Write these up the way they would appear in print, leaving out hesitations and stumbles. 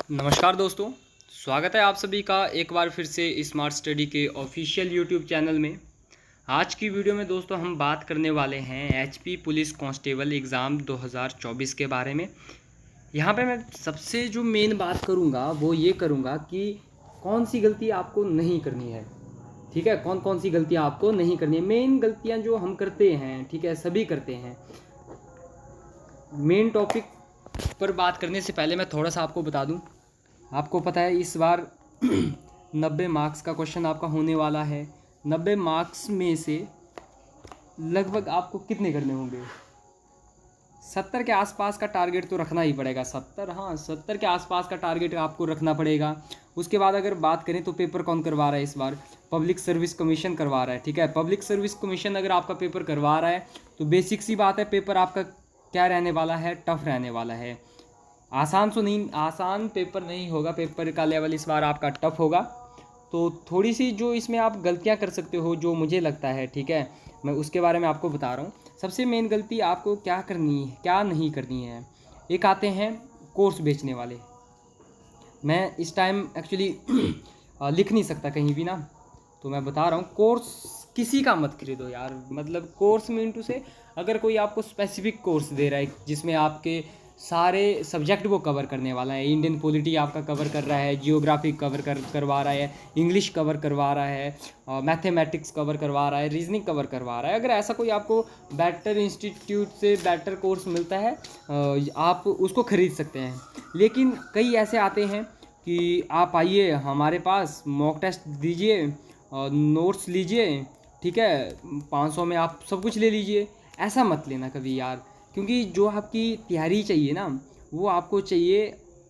नमस्कार दोस्तों, स्वागत है आप सभी का एक बार फिर से स्मार्ट स्टडी के ऑफिशियल यूट्यूब चैनल में। आज की वीडियो में दोस्तों हम बात करने वाले हैं एचपी पुलिस कांस्टेबल एग्ज़ाम 2024 के बारे में। यहाँ पे मैं सबसे जो मेन बात करूँगा वो ये करूँगा कि कौन सी गलती आपको नहीं करनी है। ठीक है, कौन कौन सी गलतियाँ आपको नहीं करनी है, मेन गलतियाँ जो हम करते हैं, ठीक है, सभी करते हैं। मेन टॉपिक पर बात करने से पहले मैं थोड़ा सा आपको बता दूं, आपको पता है इस बार 90 मार्क्स का क्वेश्चन आपका होने वाला है। 90 मार्क्स में से लगभग आपको कितने करने होंगे? 70 के आसपास का टारगेट तो रखना ही पड़ेगा। 70 के आसपास का टारगेट आपको रखना पड़ेगा। उसके बाद अगर बात करें तो पेपर कौन करवा रहा है इस बार? पब्लिक सर्विस कमीशन करवा रहा है। ठीक है, पब्लिक सर्विस कमीशन अगर आपका पेपर करवा रहा है तो बेसिक सी बात है, पेपर आपका क्या रहने वाला है? टफ रहने वाला है। आसान पेपर नहीं होगा, पेपर का लेवल इस बार आपका टफ होगा। तो थोड़ी सी जो इसमें आप गलतियां कर सकते हो, जो मुझे लगता है, ठीक है, मैं उसके बारे में आपको बता रहा हूँ। सबसे मेन गलती आपको क्या करनी है, क्या नहीं करनी है। एक आते हैं कोर्स बेचने वाले। मैं इस टाइम एक्चुअली लिख नहीं सकता कहीं भी ना, तो मैं बता रहा हूँ, कोर्स किसी का मत खरीदो यार। मतलब कोर्स में इंटू से अगर कोई आपको स्पेसिफिक कोर्स दे रहा है जिसमें आपके सारे सब्जेक्ट वो कवर करने वाला है, इंडियन पॉलिटी आपका कवर कर रहा है, जियोग्राफी करवा रहा है, इंग्लिश कवर करवा रहा है, मैथमेटिक्स कवर करवा रहा है, रीजनिंग कवर करवा रहा है, अगर ऐसा कोई आपको बेटर इंस्टीट्यूट से बेटर कोर्स मिलता है, आप उसको ख़रीद सकते हैं। लेकिन कई ऐसे आते हैं कि आप आइए हमारे पास, मॉक टेस्ट दीजिए, नोट्स लीजिए, ठीक है, 500 में आप सब कुछ ले लीजिए। ऐसा मत लेना कभी यार, क्योंकि जो आपकी तैयारी चाहिए ना, वो आपको चाहिए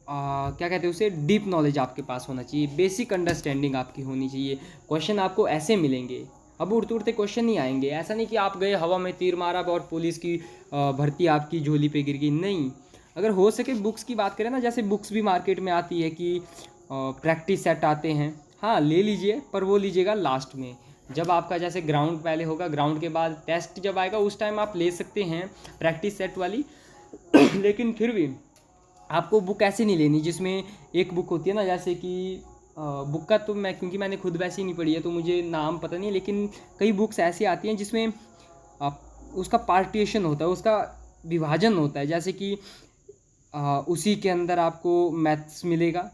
क्या कहते हैं उसे, डीप नॉलेज आपके पास होना चाहिए, बेसिक अंडरस्टैंडिंग आपकी होनी चाहिए। क्वेश्चन आपको ऐसे मिलेंगे, अब उड़ते उड़ते क्वेश्चन नहीं आएंगे। ऐसा नहीं कि आप गए हवा में तीर मारा और पुलिस की भर्ती आपकी झोली पे गिर गई, नहीं। अगर हो सके बुक्स की बात करें ना, जैसे बुक्स भी मार्केट में आती है कि प्रैक्टिस सेट आते हैं, हाँ ले लीजिए, पर वो लीजिएगा लास्ट में, जब आपका जैसे ग्राउंड पहले होगा, ग्राउंड के बाद टेस्ट जब आएगा उस टाइम आप ले सकते हैं प्रैक्टिस सेट वाली। लेकिन फिर भी आपको बुक ऐसे नहीं लेनी जिसमें एक बुक होती है ना, जैसे कि बुक का तो मैं, क्योंकि मैंने खुद वैसी नहीं पढ़ी है तो मुझे नाम पता नहीं, लेकिन कई बुक्स ऐसी आती हैं जिसमें उसका पार्टीशन होता है, उसका विभाजन होता है। जैसे कि उसी के अंदर आपको मैथ्स मिलेगा,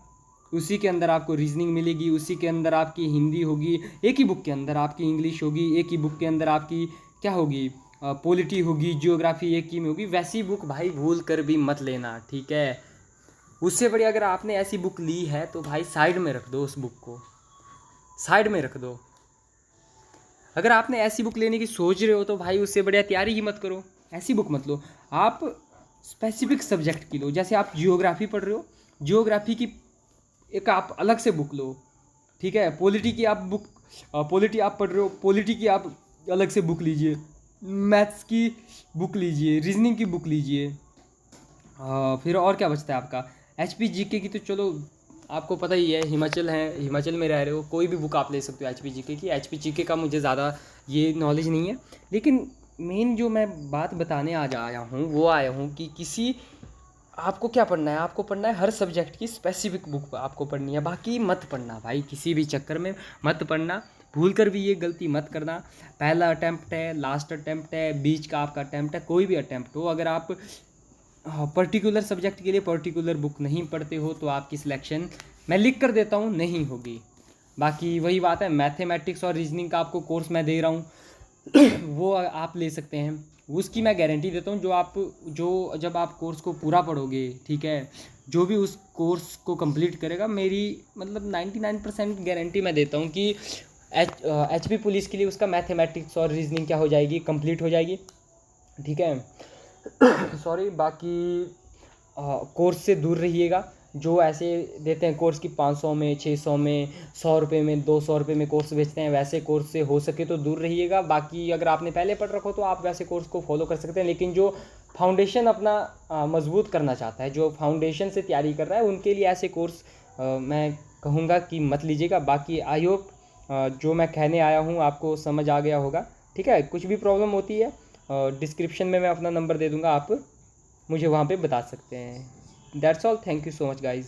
उसी के अंदर आपको रीजनिंग मिलेगी, उसी के अंदर आपकी हिंदी होगी, एक ही बुक के अंदर आपकी इंग्लिश होगी, एक ही बुक के अंदर आपकी क्या होगी, पॉलिटी होगी, जियोग्राफी एक ही में होगी। वैसी बुक भाई भूल कर भी मत लेना, ठीक है। उससे बढ़िया अगर आपने ऐसी बुक ली है तो भाई साइड में रख दो, उस बुक को साइड में रख दो। अगर आपने ऐसी बुक लेने की सोच रहे हो तो भाई उससे बढ़िया तैयारी ही मत करो, ऐसी बुक मत लो। आप स्पेसिफिक सब्जेक्ट की लो। जैसे आप जियोग्राफी पढ़ रहे हो, जियोग्राफी की एक आप अलग से बुक लो, ठीक है। पॉलिटी की आप बुक, पॉलिटी आप पढ़ रहे हो, पॉलिटी की आप अलग से बुक लीजिए, मैथ्स की बुक लीजिए, रीजनिंग की बुक लीजिए। फिर और क्या बचता है आपका, एचपी जीके की तो चलो आपको पता ही है, हिमाचल है, हिमाचल में रह रहे हो, कोई भी बुक आप ले सकते हो एचपी जीके की। एचपी जीके का मुझे ज़्यादा ये नॉलेज नहीं है, लेकिन मेन जो मैं बात बताने आज आया हूँ वो आया हूँ कि किसी आपको क्या पढ़ना है, आपको पढ़ना है हर सब्जेक्ट की स्पेसिफिक बुक आपको पढ़नी है। बाकी मत पढ़ना भाई, किसी भी चक्कर में मत पढ़ना, भूल कर भी ये गलती मत करना। पहला अटैम्प्ट है, लास्ट अटैम्प्ट है, बीच का आपका अटैम्प्ट है, कोई भी अटैम्प्ट हो, अगर आप पर्टिकुलर सब्जेक्ट के लिए पर्टिकुलर बुक नहीं पढ़ते हो तो आपकी सिलेक्शन, मैं लिख कर देता हूँ, नहीं होगी। बाकी वही बात है, मैथमेटिक्स और रीजनिंग का आपको कोर्स मैं दे रहा हूँ वो आप ले सकते हैं, उसकी मैं गारंटी देता हूँ। जो जब आप कोर्स को पूरा पढ़ोगे, ठीक है, जो भी उस कोर्स को कंप्लीट करेगा, मेरी मतलब 99% गारंटी मैं देता हूँ कि एचपी पुलिस के लिए उसका मैथमेटिक्स और रीजनिंग क्या हो जाएगी, कंप्लीट हो जाएगी, ठीक है। सॉरी, बाकी कोर्स से दूर रहिएगा। जो ऐसे देते हैं कोर्स की 500 में, 600 में, 100 रुपये में, 200 रुपये में कोर्स बेचते हैं, वैसे कोर्स से हो सके तो दूर रहिएगा। बाकी अगर आपने पहले पढ़ रखो तो आप वैसे कोर्स को फॉलो कर सकते हैं, लेकिन जो फाउंडेशन अपना मजबूत करना चाहता है, जो फाउंडेशन से तैयारी कर रहा है, उनके लिए ऐसे कोर्स मैं कहूँगा कि मत लीजिएगा। बाकी आई होप जो मैं कहने आया हूँ आपको समझ आ गया होगा, ठीक है। कुछ भी प्रॉब्लम होती है डिस्क्रिप्शन में मैं अपना नंबर दे दूँगा, आप मुझे वहाँ पे बता सकते हैं। That's all, thank you so much guys.